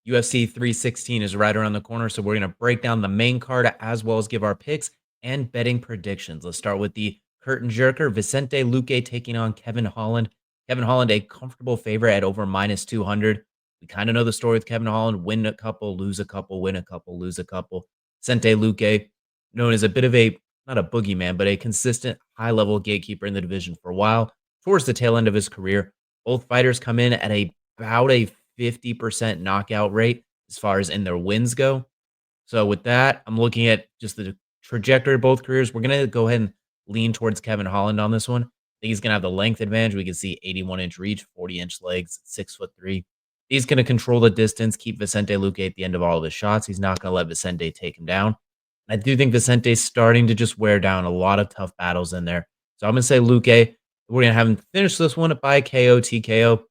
UFC 316 is right around the corner, so we're going to break down the main card as well as give our picks and betting predictions. Let's start with the curtain jerker, Vicente Luque taking on Kevin Holland. Kevin Holland, a comfortable favorite at over minus 200. We kind of know the story with Kevin Holland: win a couple, lose a couple, win a couple, lose a couple. Vicente Luque, known as a bit of a, not a boogeyman, but a consistent high-level gatekeeper in the division for a while, towards the tail end of his career. Both fighters come in at about a 50% knockout rate as far as in their wins go. So with that, I'm looking at just the trajectory of both careers. We're gonna go ahead and lean towards Kevin Holland on this one. I think he's gonna have the length advantage. We can see 81-inch reach, 40-inch legs, 6'3". He's gonna control the distance, keep Vicente Luque at the end of all of his shots. He's not gonna let Vicente take him down. I do think Vicente's starting to just wear down a lot of tough battles in there. So I'm gonna say Luque. We're gonna have him finish this one by KO, TKO.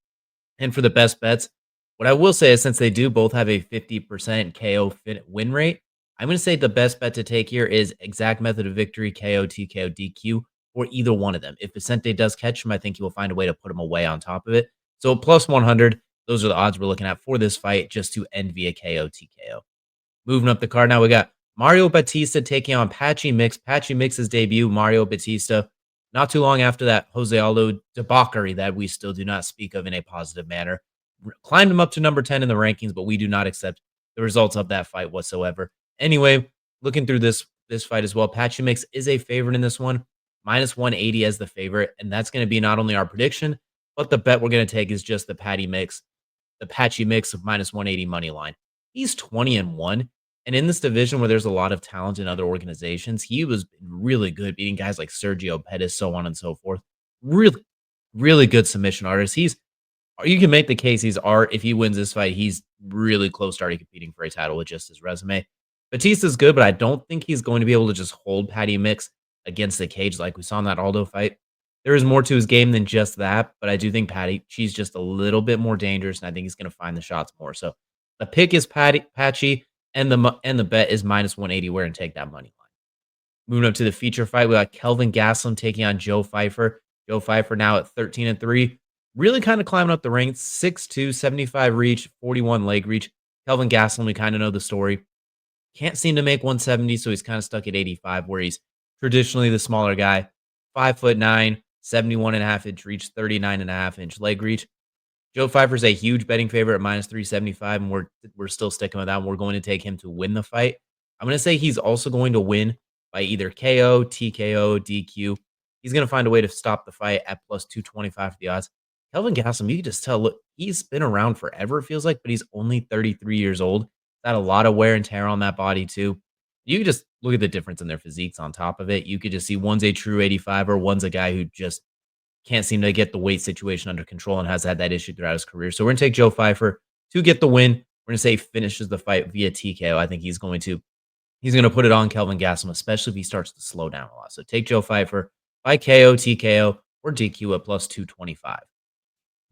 And for the best bets, what I will say is since they do both have a 50% KO win rate, I'm going to say the best bet to take here is exact method of victory, KO, TKO, DQ, or either one of them. If Vicente does catch him, I think he will find a way to put him away on top of it. So plus 100, those are the odds we're looking at for this fight just to end via KO, TKO. Moving up the card now, we got Mario Batista taking on Patchy Mix. Patchy Mix's debut, Mario Batista, not too long after that Jose Aldo debauchery that we still do not speak of in a positive manner. Climbed him up to number 10 in the rankings, but we do not accept the results of that fight whatsoever. Anyway, looking through this fight as well, Patchy Mix is a favorite in this one, minus 180 as the favorite, and that's going to be not only our prediction, but the bet we're going to take is just the Patchy Mix of minus 180 money line. He's 20-1. And in this division where there's a lot of talent in other organizations, he was really good beating guys like Sergio Pettis, so on and so forth. Really, really good submission artist. You can make the case if he wins this fight, he's really close to already competing for a title with just his resume. Batista's good, but I don't think he's going to be able to just hold Patty Mix against the cage like we saw in that Aldo fight. There is more to his game than just that, but I do think she's just a little bit more dangerous, and I think he's going to find the shots more. So the pick is Patchy, and the bet is minus 180. Where and take that money line. Moving up to the feature fight, we got Kelvin Gastelum taking on Joe Pfeiffer. Joe Pfeiffer now at 13-3, really kind of climbing up the ranks. 6'2", 75 reach, 41 leg reach. Kelvin Gastelum, we kind of know the story. Can't seem to make 170, so he's kind of stuck at 85, where he's traditionally the smaller guy. 5'9", 71.5-inch reach, 39.5-inch leg reach. Joe Pfeiffer's a huge betting favorite at minus 375, and we're still sticking with that. We're going to take him to win the fight. I'm going to say he's also going to win by either KO, TKO, DQ. He's going to find a way to stop the fight at plus 225 for the odds. Kelvin Gastelum, you can just tell, look, he's been around forever, it feels like, but he's only 33 years old. He's had a lot of wear and tear on that body, too. You can just look at the difference in their physiques on top of it. You could just see one's a true 85er, one's a guy who just can't seem to get the weight situation under control and has had that issue throughout his career. So we're going to take Joe Pfeiffer to get the win. We're going to say he finishes the fight via TKO. I think he's going to put it on Kelvin Gastelum, especially if he starts to slow down a lot. So take Joe Pfeiffer by KO, TKO, or DQ at plus 225.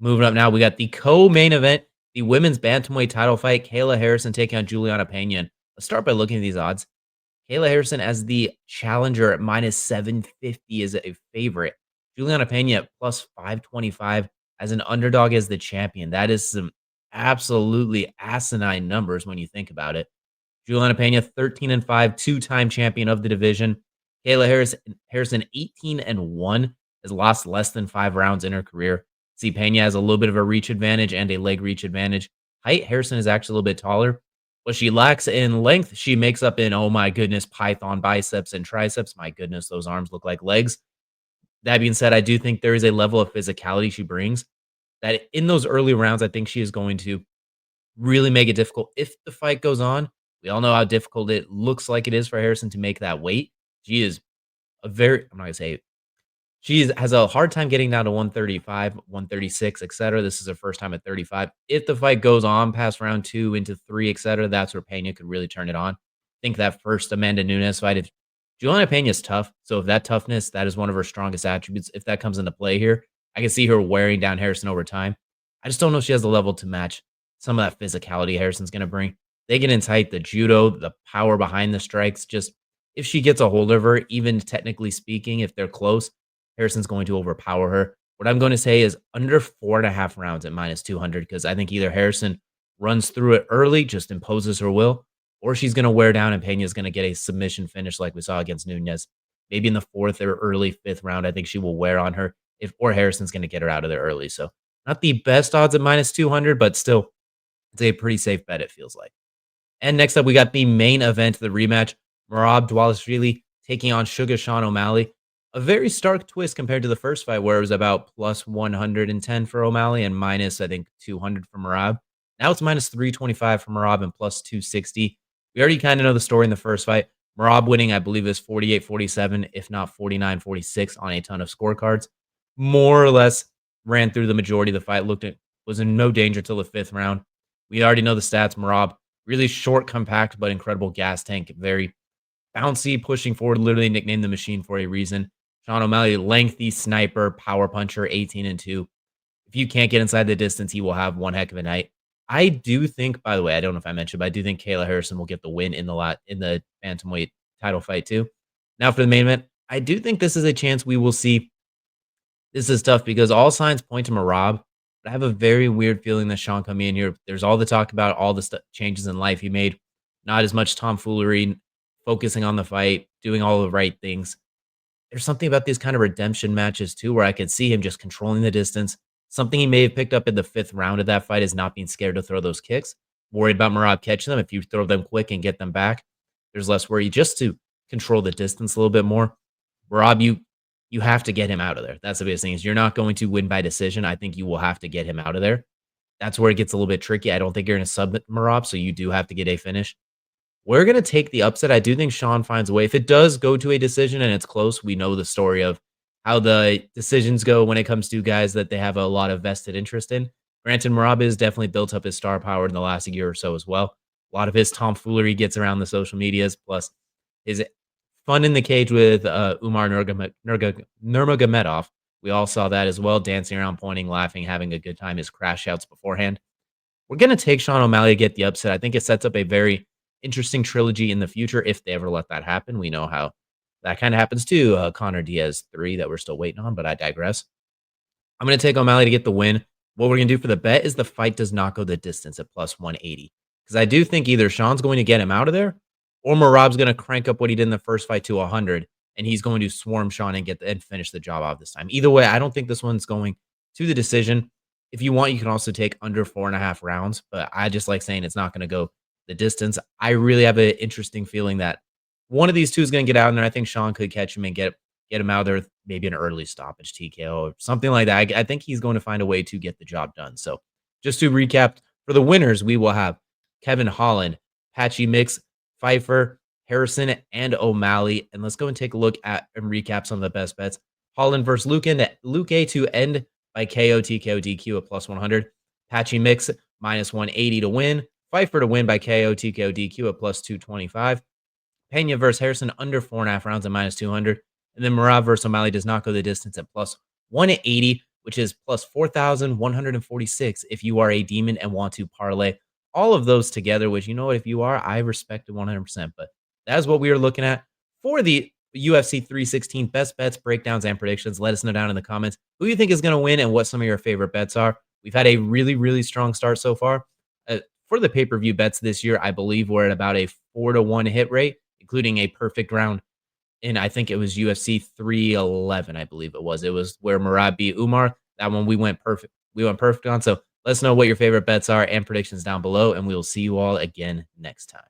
Moving up now, we got the co-main event, the women's bantamweight title fight, Kayla Harrison taking on Juliana Pena. Let's start by looking at these odds. Kayla Harrison as the challenger at minus 750 is a favorite. Juliana Pena at plus 525 as an underdog as the champion. That is some absolutely asinine numbers when you think about it. Juliana Pena, 13-5, two-time champion of the division. Kayla Harrison 18-1, has lost less than 5 rounds in her career. See, Pena has a little bit of a reach advantage and a leg reach advantage. Height, Harrison is actually a little bit taller. What she lacks in length, she makes up in, oh my goodness, python biceps and triceps. My goodness, those arms look like legs. That being said, I do think there is a level of physicality she brings that in those early rounds, I think she is going to really make it difficult. If the fight goes on, we all know how difficult it looks like it is for Harrison to make that weight. She is I'm not going to say she has a hard time getting down to 135, 136, etc. This is her first time at 35. If the fight goes on past round 2 into 3, etc., that's where Pena could really turn it on. I think that first Amanda Nunes fight, if Juliana Pena is tough, so if that toughness, that is one of her strongest attributes. If that comes into play here, I can see her wearing down Harrison over time. I just don't know if she has the level to match some of that physicality Harrison's going to bring. They get in tight, the judo, the power behind the strikes. Just if she gets a hold of her, even technically speaking, if they're close, Harrison's going to overpower her. What I'm going to say is under 4.5 rounds at minus 200, because I think either Harrison runs through it early, just imposes her will, or she's going to wear down and Pena's going to get a submission finish like we saw against Nunez. Maybe in the fourth or early fifth round, I think she will wear on her if or Harrison's going to get her out of there early. So not the best odds at minus 200, but still it's a pretty safe bet, it feels like. And next up, we got the main event, the rematch. Merab Dvalishvili taking on Sugar Sean O'Malley. A very stark twist compared to the first fight, where it was about plus 110 for O'Malley and minus, I think, 200 for Merab. Now it's minus 325 for Merab and plus 260. We already kind of know the story in the first fight. Merab winning, I believe, is 48-47, if not 49-46 on a ton of scorecards. More or less ran through the majority of the fight, was in no danger till the fifth round. We already know the stats. Merab really short, compact, but incredible gas tank. Very bouncy, pushing forward, literally nicknamed the machine for a reason. Sean O'Malley, lengthy sniper, power puncher, 18-2. If you can't get inside the distance, he will have one heck of a night. I do think, by the way, I don't know if I mentioned, but I do think Kayla Harrison will get the win in the bantamweight title fight too. Now for the main event, I do think this is a chance we will see. This is tough because all signs point to Merab, but I have a very weird feeling that Sean coming in here. There's all the talk about all the changes in life he made, not as much tomfoolery, focusing on the fight, doing all the right things. There's something about these kind of redemption matches too, where I could see him just controlling the distance. Something he may have picked up in the fifth round of that fight is not being scared to throw those kicks. Worried about Merab catching them. If you throw them quick and get them back, there's less worry just to control the distance a little bit more. Merab, you have to get him out of there. That's the biggest thing is you're not going to win by decision. I think you will have to get him out of there. That's where it gets a little bit tricky. I don't think you're going to submit Merab, so you do have to get a finish. We're going to take the upset. I do think Sean finds a way. If it does go to a decision and it's close, we know the story of how the decisions go when it comes to guys that they have a lot of vested interest in. Granted, Merab has definitely built up his star power in the last year or so as well. A lot of his tomfoolery gets around the social medias, plus his fun in the cage with Umar Nurmagomedov. We all saw that as well, dancing around, pointing, laughing, having a good time. His crash outs beforehand. We're going to take Sean O'Malley to get the upset. I think it sets up a very interesting trilogy in the future if they ever let that happen. We know how that kind of happens too. Connor Diaz 3 that we're still waiting on, but I digress. I'm going to take O'Malley to get the win. What we're going to do for the bet is the fight does not go the distance at plus 180. Because I do think either Sean's going to get him out of there or Merab's going to crank up what he did in the first fight to 100 and he's going to swarm Sean and finish the job off this time. Either way, I don't think this one's going to the decision. If you want, you can also take under 4.5 rounds, but I just like saying it's not going to go the distance. I really have an interesting feeling that one of these two is going to get out in there. I think Sean could catch him and get him out there, maybe an early stoppage TKO or something like that. I think he's going to find a way to get the job done. So just to recap, for the winners, we will have Kevin Holland, Patchy Mix, Pfeiffer, Harrison, and O'Malley. And let's go and take a look at and recap some of the best bets. Holland versus Luque to end by KO, TKO, DQ at plus 100. Patchy Mix minus 180 to win. Pfeiffer to win by KO, TKO, DQ at plus 225. Pena versus Harrison under 4.5 rounds at minus 200. And then Merab versus O'Malley does not go the distance at plus 180, which is plus 4,146 if you are a demon and want to parlay all of those together, which, you know what, if you are, I respect it 100%. But that is what we are looking at for the UFC 316 best bets, breakdowns, and predictions. Let us know down in the comments who you think is going to win and what some of your favorite bets are. We've had a really, really strong start so far. For the pay-per-view bets this year, I believe we're at about a 4-1 hit rate, including a perfect round. And I think it was UFC 311, I believe it was. It was where Merab beat Umar. That one we went perfect. We went perfect on. So let us know what your favorite bets are and predictions down below, and we will see you all again next time.